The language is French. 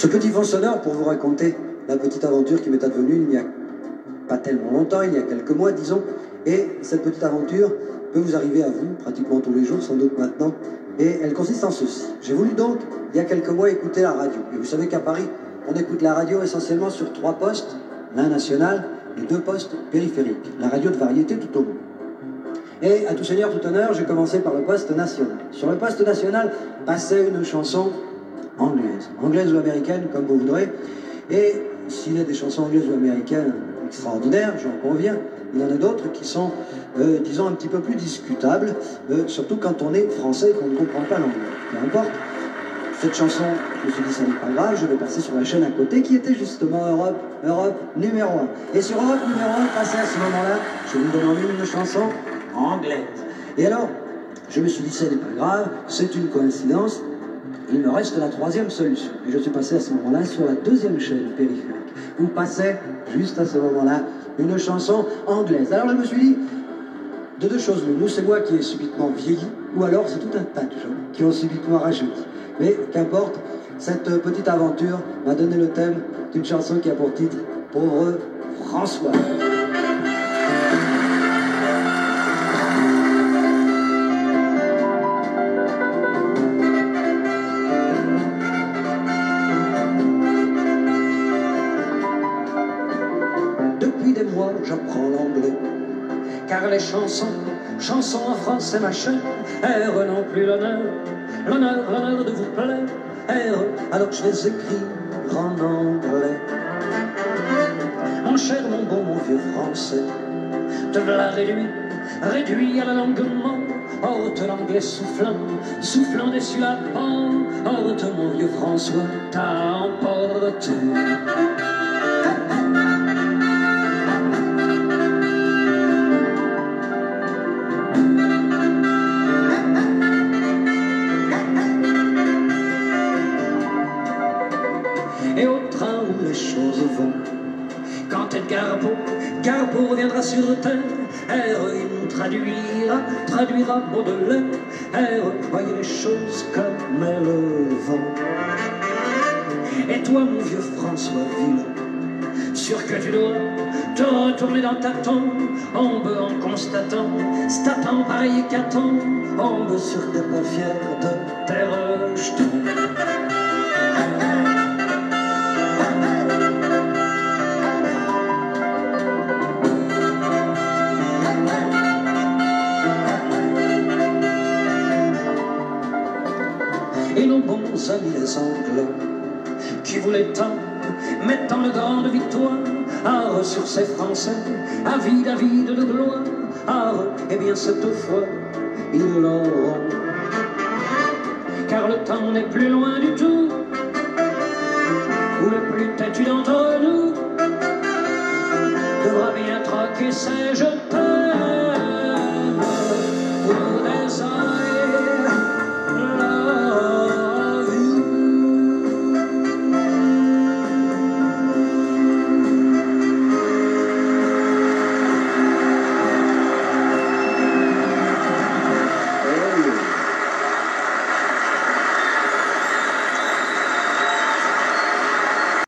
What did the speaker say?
Ce petit fond sonore pour vous raconter la petite aventure qui m'est advenue il n'y a pas tellement longtemps, il y a quelques mois disons, et cette petite aventure peut vous arriver à vous pratiquement tous les jours, sans doute maintenant, et elle consiste en ceci. J'ai voulu donc, il y a quelques mois, écouter la radio. Et vous savez qu'à Paris, on écoute la radio essentiellement sur 3 postes, l'un national et 2 postes périphériques, la radio de variété tout au monde. Et à tout seigneur, tout honneur, j'ai commencé par le poste national. Sur le poste national passait une chanson anglaise ou américaine, comme vous voudrez. Et s'il y a des chansons anglaises ou américaines extraordinaires, j'en conviens, il y en a d'autres qui sont, disons, un petit peu plus discutables, surtout quand on est français et qu'on ne comprend pas l'anglais. Peu importe. Cette chanson, je me suis dit, ça n'est pas grave, je vais passer sur la chaîne à côté, qui était justement Europe numéro 1. Et sur Europe numéro 1, passé à ce moment-là, je vous demande une chanson anglaise. Et alors, je me suis dit, ça n'est pas grave, c'est une coïncidence, il me reste la 3e solution. Et je suis passé à ce moment-là sur la 2e chaîne périphérique, où passait, juste à ce moment-là, une chanson anglaise. Alors je me suis dit, de 2 choses l'une, ou c'est moi qui ai subitement vieilli, ou alors c'est tout un tas de gens qui ont subitement rajeuni. Mais qu'importe, cette petite aventure m'a donné le thème d'une chanson qui a pour titre « Pauvre François ». Depuis des mois, j'apprends l'anglais, car les chansons en français machin, R non plus l'honneur de vous plaire, R, alors je les écrire en anglais. Mon cher, mon bon, mon vieux français, te voilà réduit à la langue morte, ôte l'anglais soufflant dessus la pente, ôte mon vieux François, t'as emporté. Et au train où les choses vont, quand Edgar Poe reviendra sur terre, R, il nous traduira Baudelaire, R, voyez les choses comme elles vont. Et toi, mon vieux François vilain, sûr que tu dois te retourner dans ta tombe en constatant, se tapant pareil hécatombe, sur tes pas fiers de tes rejetons. Et nos bons amis les Anglais, qui voulaient tant, mettant le grande victoire, sur ces Français, avide de gloire, et bien cette fois, ils l'auront. Car le temps n'est plus loin du tout, où le plus têtu d'entre nous devra bien troquer ses jetons.